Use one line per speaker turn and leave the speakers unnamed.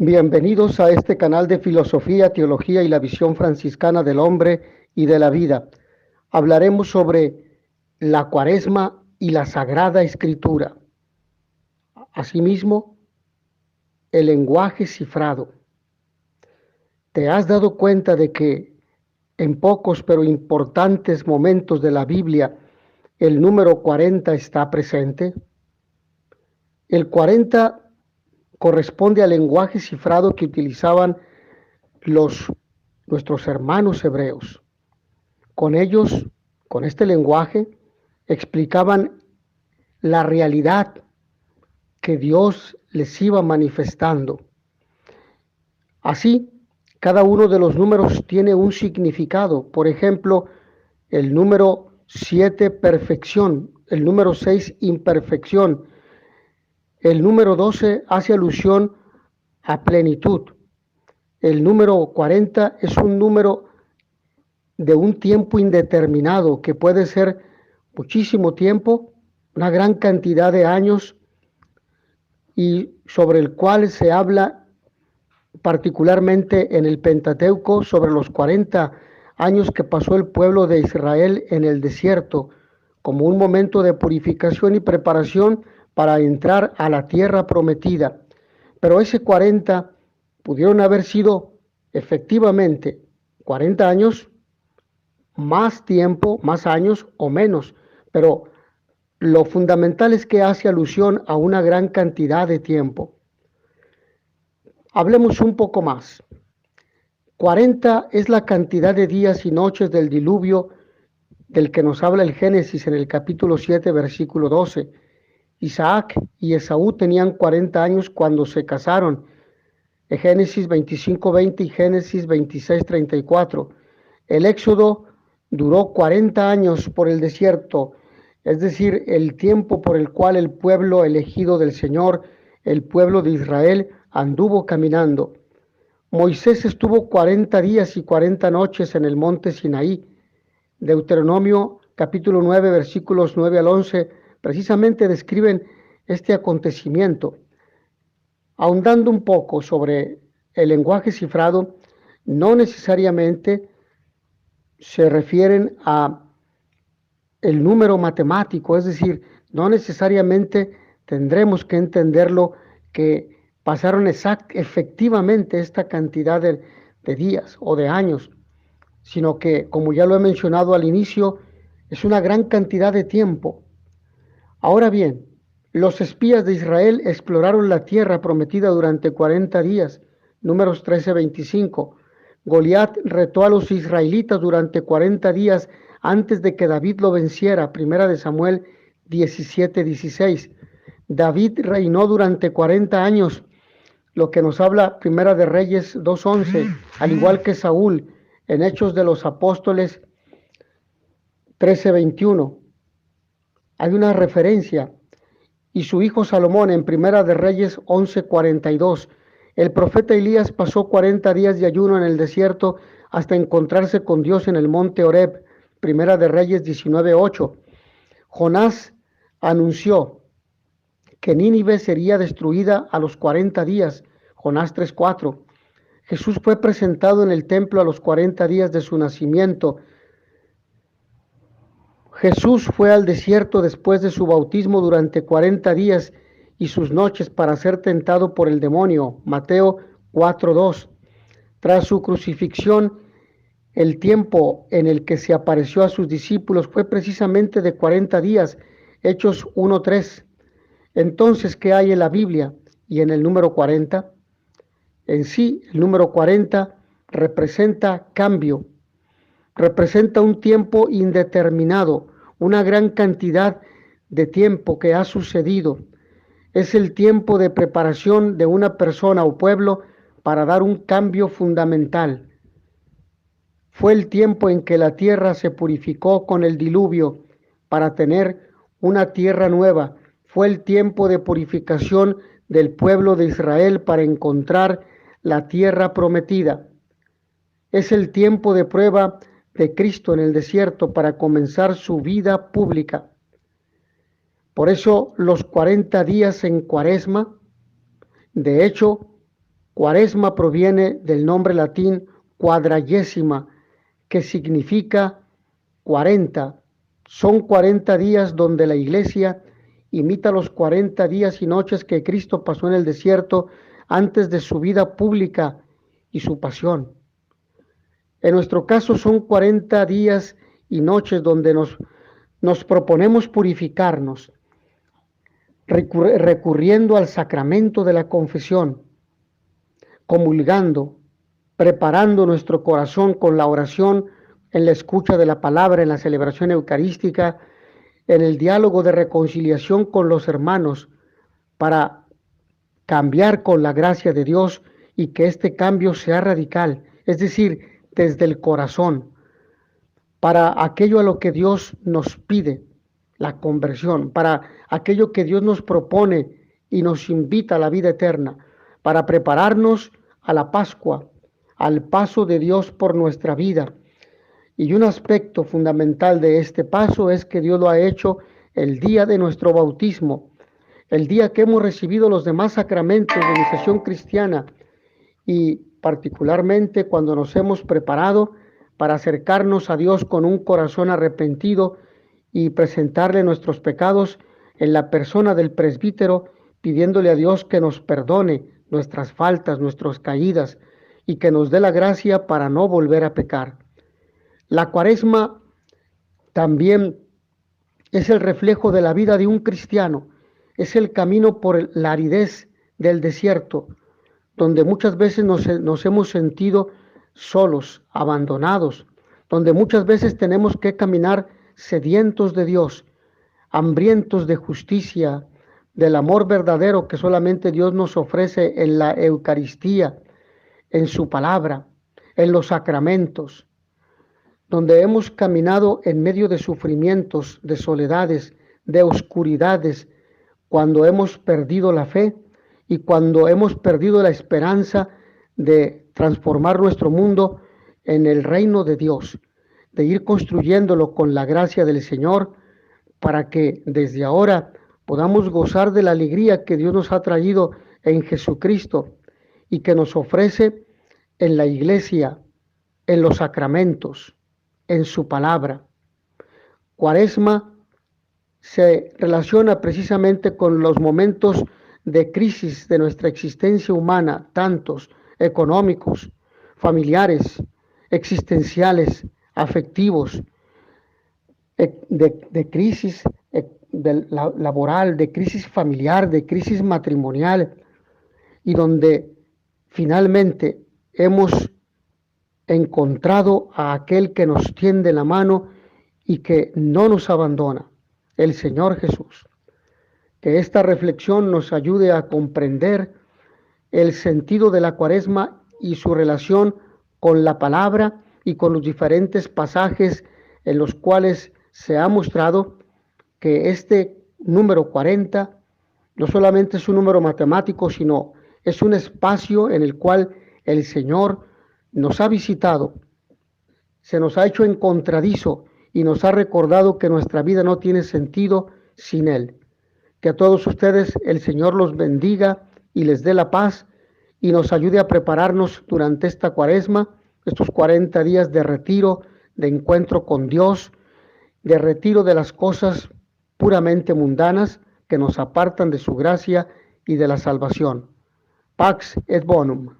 Bienvenidos a este canal de filosofía, teología y la visión franciscana del hombre y de la vida. Hablaremos sobre la Cuaresma y la Sagrada Escritura. Asimismo, el lenguaje cifrado. ¿Te has dado cuenta de que en pocos pero importantes momentos de la Biblia el número 40 está presente? El 40 corresponde al lenguaje cifrado que utilizaban nuestros hermanos hebreos. Con ellos, con este lenguaje, explicaban la realidad que Dios les iba manifestando. Así, cada uno de los números tiene un significado. Por ejemplo, el número 7, perfección; el número 6, imperfección; el número 12 hace alusión a plenitud; el número 40 es un número de un tiempo indeterminado, que puede ser muchísimo tiempo, una gran cantidad de años, y sobre el cual se habla particularmente en el Pentateuco sobre los 40 años que pasó el pueblo de Israel en el desierto, como un momento de purificación y preparación para entrar a la tierra prometida. Pero ese 40 pudieron haber sido efectivamente 40 años, más tiempo, más años o menos, pero lo fundamental es que hace alusión a una gran cantidad de tiempo. Hablemos un poco más. 40 es la cantidad de días y noches del diluvio del que nos habla el Génesis en el capítulo 7, versículo 12. Isaac y Esaú tenían 40 años cuando se casaron, en Génesis 25:20 y Génesis 26:34. El Éxodo duró 40 años por el desierto, es decir, el tiempo por el cual el pueblo elegido del Señor, el pueblo de Israel, anduvo caminando. Moisés estuvo 40 días y 40 noches en el monte Sinaí. Deuteronomio capítulo 9, versículos 9 al 11, precisamente describen este acontecimiento. Ahondando un poco sobre el lenguaje cifrado, no necesariamente se refieren a el número matemático, es decir, no necesariamente tendremos que entenderlo que pasaron efectivamente esta cantidad de días o de años, sino que, como ya lo he mencionado al inicio, es una gran cantidad de tiempo. Ahora bien, los espías de Israel exploraron la tierra prometida durante 40 días, Números 13:25. Goliat retó a los israelitas durante 40 días antes de que David lo venciera, Primera de Samuel 17:16. David reinó durante 40 años, lo que nos habla Primera de Reyes 2:11, al igual que Saúl en Hechos de los Apóstoles 13:21. Hay una referencia. Y su hijo Salomón en Primera de Reyes 11:42. El profeta Elías pasó 40 días de ayuno en el desierto hasta encontrarse con Dios en el monte Horeb, Primera de Reyes 19:8. Jonás anunció que Nínive sería destruida a los 40 días, Jonás 3:4. Jesús fue presentado en el templo a los 40 días de su nacimiento. Jesús fue al desierto después de su bautismo durante 40 días y sus noches para ser tentado por el demonio, Mateo 4:2. Tras su crucifixión, el tiempo en el que se apareció a sus discípulos fue precisamente de 40 días, Hechos 1:3. Entonces, ¿qué hay en la Biblia y en el número 40? En sí, el número 40 representa cambio, representa un tiempo indeterminado, una gran cantidad de tiempo que ha sucedido. Es el tiempo de preparación de una persona o pueblo para dar un cambio fundamental. Fue el tiempo en que la tierra se purificó con el diluvio para tener una tierra nueva. Fue el tiempo de purificación del pueblo de Israel para encontrar la tierra prometida. Es el tiempo de prueba de Cristo en el desierto para comenzar su vida pública. Por eso los 40 días en Cuaresma, de hecho, Cuaresma proviene del nombre latín quadragesima, que significa 40. Son 40 días donde la Iglesia imita los 40 días y noches que Cristo pasó en el desierto antes de su vida pública y su pasión. En nuestro caso son 40 días y noches donde nos proponemos purificarnos, recurriendo al sacramento de la confesión, comulgando, preparando nuestro corazón con la oración, en la escucha de la palabra, en la celebración eucarística, en el diálogo de reconciliación con los hermanos, para cambiar con la gracia de Dios y que este cambio sea radical, es decir, desde el corazón, para aquello a lo que Dios nos pide, la conversión, para aquello que Dios nos propone y nos invita a la vida eterna, para prepararnos a la Pascua, al paso de Dios por nuestra vida. Y un aspecto fundamental de este paso es que Dios lo ha hecho el día de nuestro bautismo, el día que hemos recibido los demás sacramentos de iniciación cristiana y particularmente cuando nos hemos preparado para acercarnos a Dios con un corazón arrepentido y presentarle nuestros pecados en la persona del presbítero, pidiéndole a Dios que nos perdone nuestras faltas, nuestras caídas y que nos dé la gracia para no volver a pecar. La Cuaresma también es el reflejo de la vida de un cristiano, es el camino por la aridez del desierto, donde muchas veces nos hemos sentido solos, abandonados, donde muchas veces tenemos que caminar sedientos de Dios, hambrientos de justicia, del amor verdadero que solamente Dios nos ofrece en la Eucaristía, en su palabra, en los sacramentos, donde hemos caminado en medio de sufrimientos, de soledades, de oscuridades, cuando hemos perdido la fe y cuando hemos perdido la esperanza de transformar nuestro mundo en el reino de Dios, de ir construyéndolo con la gracia del Señor, para que desde ahora podamos gozar de la alegría que Dios nos ha traído en Jesucristo y que nos ofrece en la iglesia, en los sacramentos, en su palabra. Cuaresma se relaciona precisamente con los momentos de crisis de nuestra existencia humana, tantos económicos, familiares, existenciales, afectivos, de crisis laboral, de crisis familiar, de crisis matrimonial, y donde finalmente hemos encontrado a aquel que nos tiende la mano y que no nos abandona, el Señor Jesús. Que esta reflexión nos ayude a comprender el sentido de la Cuaresma y su relación con la palabra y con los diferentes pasajes en los cuales se ha mostrado que este número 40 no solamente es un número matemático, sino es un espacio en el cual el Señor nos ha visitado, se nos ha hecho encontradizo y nos ha recordado que nuestra vida no tiene sentido sin Él. Que a todos ustedes el Señor los bendiga y les dé la paz y nos ayude a prepararnos durante esta Cuaresma, estos 40 días de retiro, de encuentro con Dios, de retiro de las cosas puramente mundanas que nos apartan de su gracia y de la salvación. Pax et bonum.